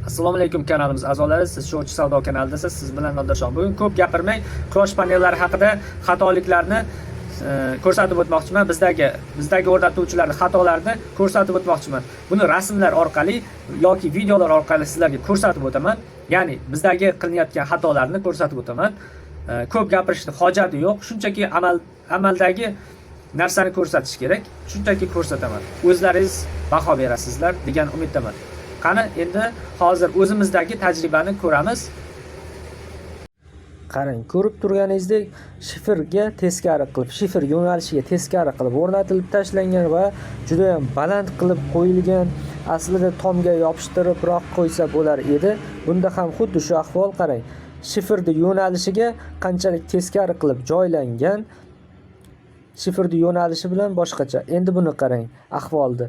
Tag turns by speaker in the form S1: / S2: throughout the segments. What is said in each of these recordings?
S1: Assalomu alaykum kanalimiz a'zolari, siz Sho'chi Savdo kanalidasiz. Siz bilan Nodashon. Bugun ko'p gapirmay, quyosh panellari haqida xatoliklarni ko'rsatib o'tmoqchiman. Bizdagi o'rgatuvchilarning xatolarini ko'rsatib o'tmoqchiman. Buni rasmlar orqali yoki videolar orqali sizlarga ko'rsatib o'taman. Ya'ni bizdagi qilinayotgan xatolarni ko'rsatib o'taman. Ko'p gapirishning hojati yo'q. Shunchaki amaldagi narsani ko'rsatish kerak. Shunchaki ko'rsataman. O'zlaringiz baho berasizlar degan umiddaman. Qani endi hozir o'zimizdagi tajribani ko'ramiz. Qarang, ko'rib turganingizdek, shifrga teskari qilib, shifr yo'nalishiga teskari qilib o'rnatilib tashlangan va juda ham baland qilib qo'yilgan. Aslida tomga yopishtiribroq qo'ysa bo'lar edi. Bunda ham xuddi shu ahvol qarang. Shifrning yo'nalishiga qanchalik teskari qilib joylangan. Shifrning yo'nalishi bilan boshqacha. Endi buni qarang, ahvolni.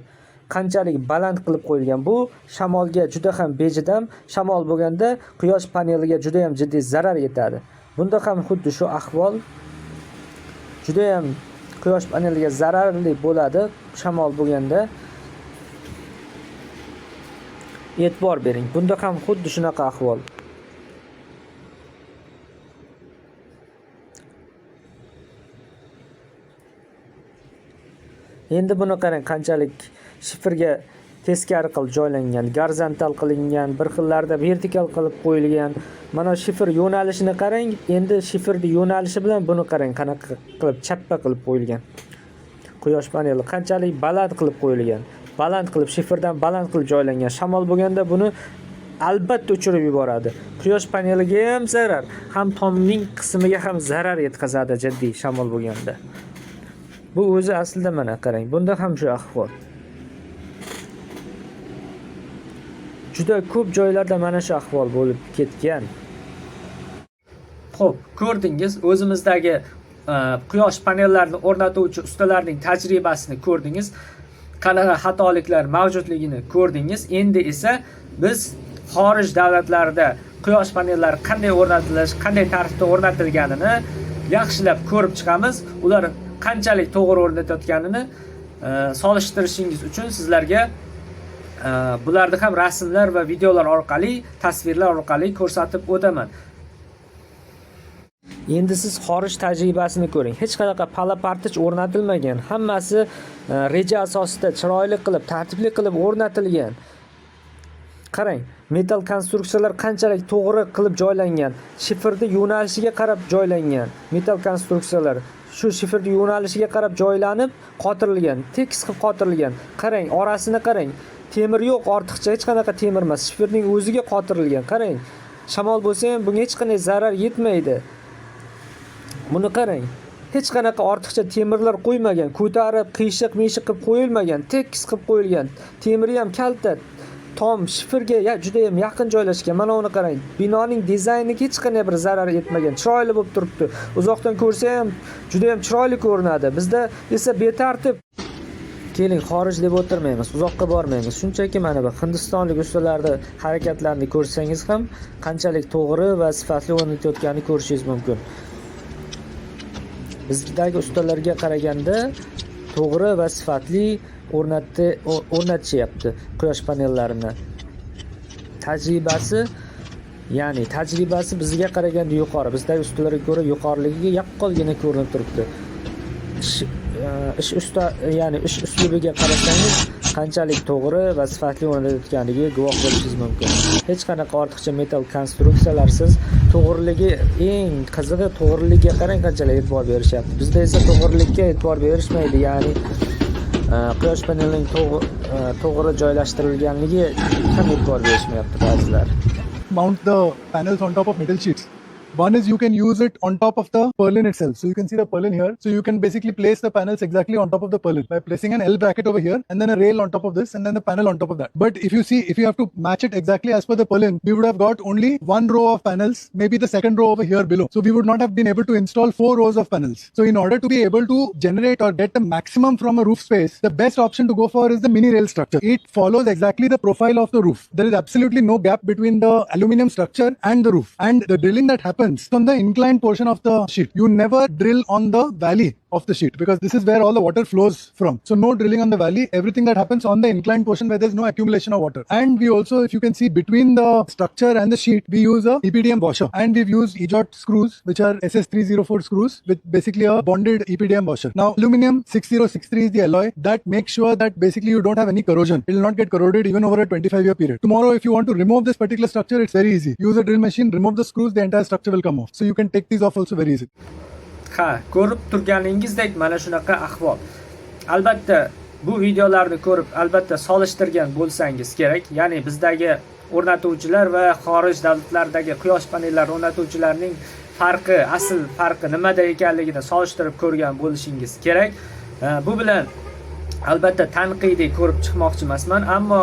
S1: Qanchalik baland qilib qo'yilgan. Bu shamolga juda ham bejidam. Shamol bo'lganda quyosh paneliga juda ham jiddiy zarar yetadi. Bunda ham xuddi shu ahvol. Juda ham quyosh paneliga zararli bo'ladi shamol bo'lganda. E'tibor bering. Bunda ham xuddi shunaqa ahvol. Endi buni qarang, qanchalik shifrga teskari qilib joylangan, gorizontal qilingan, bir xillarda vertikal qilib qo'yilgan. Mana shifr yo'nalishini qarang. Endi shifrning yo'nalishi bilan buni qarang, qanaqa qilib chappa qilib qo'yilgan. Quyosh paneli qanchalik baland qilib qo'yilgan. Baland qilib, shifrdan baland qilib joylangan. Shamol bo'lganda buni albatta o'chirib yuboradi. Quyosh paneliga ham zarar, ham tomning qismiga ham zarar yetkazadi jiddiy shamol bo'lganda. Bu o'zi aslida mana qarang. Bunda ham shu ahvol. Juda ko'p joylarda mana shu ahvol bo'lib ketgan. Xo'p, ko'rdingiz, o'zimizdagi quyosh panellarini o'rnatuvchi ustalarning tajribasini ko'rdingiz. Qanaqa xatoliklar mavjudligini ko'rdingiz. Endi esa biz xorij davlatlarida quyosh panellari qanday o'rnatilish, qanday tartibda o'rnatilganini yaxshilab ko'rib chiqamiz. Ular qanchalik to'g'ri o'rnatayotganini solishtirishingiz uchun sizlarga bularni ham rasmlar va videolar orqali, tasvirlar orqali ko'rsatib o'taman. Endi siz xorij tajribasini ko'ring. Hech qanaqa pala-partich o'rnatilmagan. Hammasi reja asosida chiroyli qilib, tartibli qilib o'rnatilgan. Qarang, metal konstruksiyalar qanchalik to'g'ri qilib joylangan. Shifrning yo'nalishiga qarab joylangan. Metal konstruksiyalar shu shifrning yo'nalishiga qarab joylanib, qotirilgan, tekis qilib qotirilgan. Qarang, orasini qarang. Temir yo'q, ortiqcha hech qanaqa temir emas. Shifrning o'ziga qotirilgan. Qarang. Shamol bo'lsa ham bunga hech qanday zarar yetmaydi. Buni qarang. Hech qanaqa ortiqcha temirlar qo'ymagan, ko'tarib, qiyshiq-mishiq qilib qo'yilmagan, tekis qilib qo'yilgan. Temiri ham kalta, tom shifrga juda ham yaqin joylashgan. Mana uni qarang. Binoning dizayniga hech qanday bir zarar yetmagan. Chiroyli bo'lib turibdi. Uzoqdan ko'rsa ham juda ham chiroyli ko'rinadi. Bizda esa betartib. Keling, xorij deb o'tirmaymiz, uzoqqa bormaymiz. Shunchaki mana bu hindistonlik ustalarning harakatlarini ko'rsangiz ham qanchalik to'g'ri va sifatli o'rnatayotganini ko'rishingiz mumkin. Bizdagi ustalarga qaraganda to'g'ri va sifatli o'rnatishyapti quyosh panellarini. Tajribasi bizga qaraganda yuqori. Bizdagi ustalarga ko'ra yuqoriligiga yaqqolgina ko'rinib turibdi. Ish uslubiga qarasangiz qanchalik to'g'ri va sifatli o'rnatilayotganiga guvoh bo'lishingiz mumkin. Hech qanaqa ortiqcha metal konstruksiyalarsiz, to'g'riligi eng qizig'i to'g'riligiga qarang qanchalik e'tibor berishyapti. Bizda esa to'g'rilikka e'tibor berishmaydi, ya'ni quyosh panelining to'g'ri joylashtirilganligi ham e'tibor berishmayapti ba'zilar.
S2: Mount the panels on top of metal sheets. One is you can use it on top of the purlin itself. So you can see the purlin here. So you can basically place the panels exactly on top of the purlin by placing an L bracket over here and then a rail on top of this and then the panel on top of that. But if you have to match it exactly as per the purlin, we would have got only one row of panels, maybe the second row over here below. So we would not have been able to install 4 rows of panels. So in order to be able to generate or get the maximum from a roof space, the best option to go for is the mini rail structure. It follows exactly the profile of the roof. There is absolutely no gap between the aluminum structure and the roof. And the drilling that happens happens on the inclined portion of the sheet. You never drill on the valley of the sheet because this is where all the water flows from. So no drilling on the valley. Everything that happens on the inclined portion where there's no accumulation of water. And we also, if you can see, between the structure and the sheet, we use a EPDM washer, and we've used EJOT screws, which are SS304 screws with basically a bonded EPDM washer. Now, aluminum 6063 is the alloy that makes sure that basically you don't have any corrosion. It will not get corroded even over a 25-year period. Tomorrow, if you want to remove this particular structure, it's very easy. Use a drill machine, remove the screws, the entire structure will come off. So you can take these off also very easily.
S1: Ha, ko'rib turganingizdek mana shunaqa ahvol. Albatta, bu videolarni ko'rib, albatta solishtirgan bo'lsangiz kerak. Ya'ni bizdagi o'rnatuvchilar va xorij davlatlaridagi quyosh panellari o'rnatuvchilarining farqi, asl farqi nimada ekanligini solishtirib ko'rgan bo'lishingiz kerak. Bu bilan albatta tanqidiy ko'rib chiqmoqchi emasman, ammo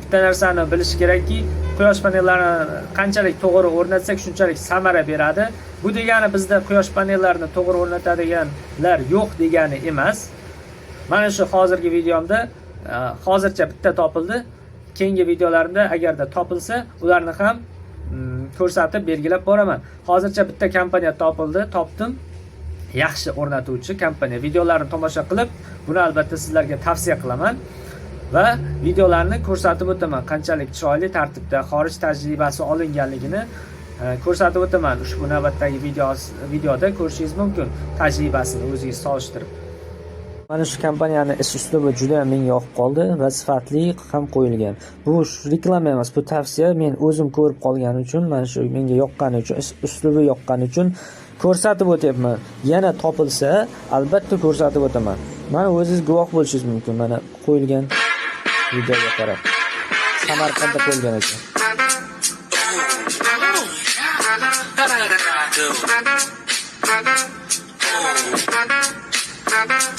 S1: bitta narsani bilish kerakki, quyosh panellarini qanchalik to'g'ri o'rnatsak, shunchalik samara beradi. Bu degani bizda quyosh panellarini to'g'ri o'rnatadiganlar yo'q degani emas. Mana shu hozirgi videomda hozircha bitta topildi. Keyingi videolarimda agarda topilsa, ularni ham ko'rsatib belgilab boraman. Hozircha bitta kompaniya topdim. Yaxshi o'rnatuvchi kompaniya. Videolarini tomosha qilib, buni albatta sizlarga tavsiya qilaman va videolarni ko'rsatib o'taman. Qanchalik chiroyli tartibda xorij tajribasi olinganligini ko'rsatib o'taman. Ushbu navbatdagi videoda ko'rishingiz mumkin tajribasini o'zingiz solishtirib. Mana shu kompaniyani ish uslubi juda ham menga yoqib qoldi va sifatli ham qo'yilgan. Bu reklama emas, bu tavsiya. Men o'zim ko'rib qolganim uchun, mana shu menga yoqqani uchun, ish uslubi yoqqani uchun ko'rsatib o'tyapman. Yana topilsa, albatta ko'rsatib o'taman. Mana o'zingiz guvoh bo'lishingiz mumkin. Mana qo'yilgan videoga qarab. Samarqandda qo'yilgan ekan.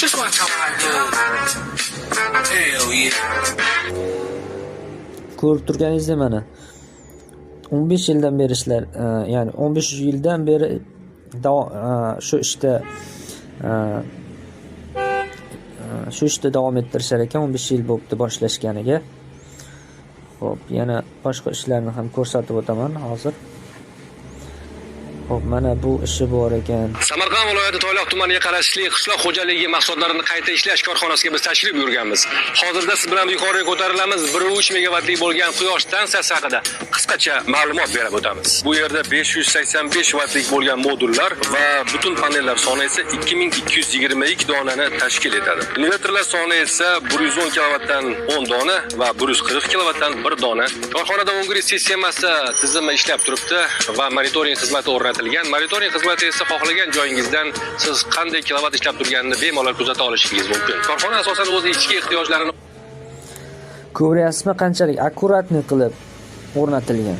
S1: Just watch how I do. Hell yeah. Ko'rib turganingizdek mana 15 yildan beri ishlar, ya'ni 15 yildan beri shu ishda davom ettirishar ekan. 15 yil bo'libdi boshlashganiga. Xo'p, yana boshqa ishlarni ham ko'rsatib o'taman hozir. Xo'p, mana bu ishi bor ekan.
S3: Samarqand viloyati Toyloq tumaniga qarashli qishloq xo'jaligi mahsulotlarini qayta ishlash korxonasiga biz tashrif buyurganmiz. Hozirda siz bilan yuqoriga ko'tarilamiz 1.3 megavatlik bo'lgan quyosh stansiyasi haqida qisqacha ma'lumot berib o'tamiz. Bu yerda 585 wattlik bo'lgan modullar va butun panellar soni esa 2222 donani tashkil etadi. Invertorlar soni esa 110 kilovatdan 10 dona va 140 kilovatdan 1 dona. Korxonada Ungri sistemasi tizimi ishlab turibdi va monitoring xizmati o'rnatilgan. Monitoring xizmati esa xohlagan joyingizdan siz qanday kilovat ishlab turganini bemalol kuzata olishingiz mumkin. Korxona asosan o'z ichki ehtiyojlarini
S1: Ko'ryapsizmi qanchalik akkuratni qilib o'rnatilgan.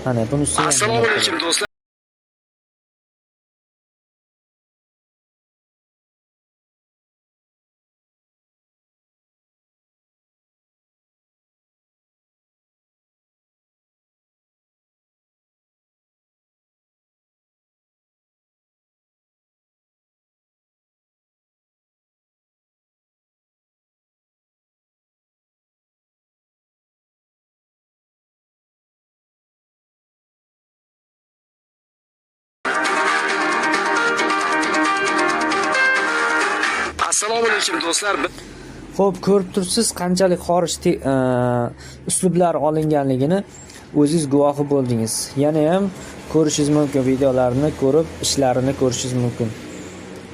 S1: Mana bunisi.
S3: Assalomu alaykum do'stlar. Assalomu alaykum do'stlar.
S1: Xo'p, ko'rib tursiz qanchalik xorij uslublar olinganligini o'zingiz guvohi bo'ldingiz. Yana ham ko'rishingiz mumkin, videolarini ko'rib, ishlarini ko'rishingiz mumkin.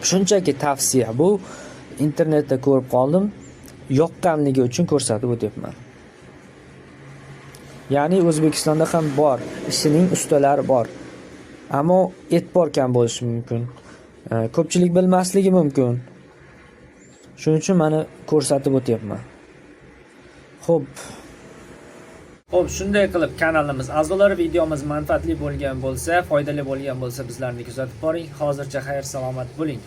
S1: Shunchaki tavsiya, bu internetda ko'rib qoldim, yoqqanligi uchun ko'rsatib o'tyapman. Ya'ni O'zbekistonda ham bor, ishining ustalari bor. Ammo e'tibor kam bo'lishi mumkin. Ko'pchilik bilmasligi mumkin. Shuning uchun meni ko'rsatib o'tyapman. Xo'p, shunday qilib kanalimiz a'zolari videomiz manfaatli bo'lgan bo'lsa, foydali bo'lgan bo'lsa bizlarni kuzatib boring. Hozircha xayr salomat bo'ling.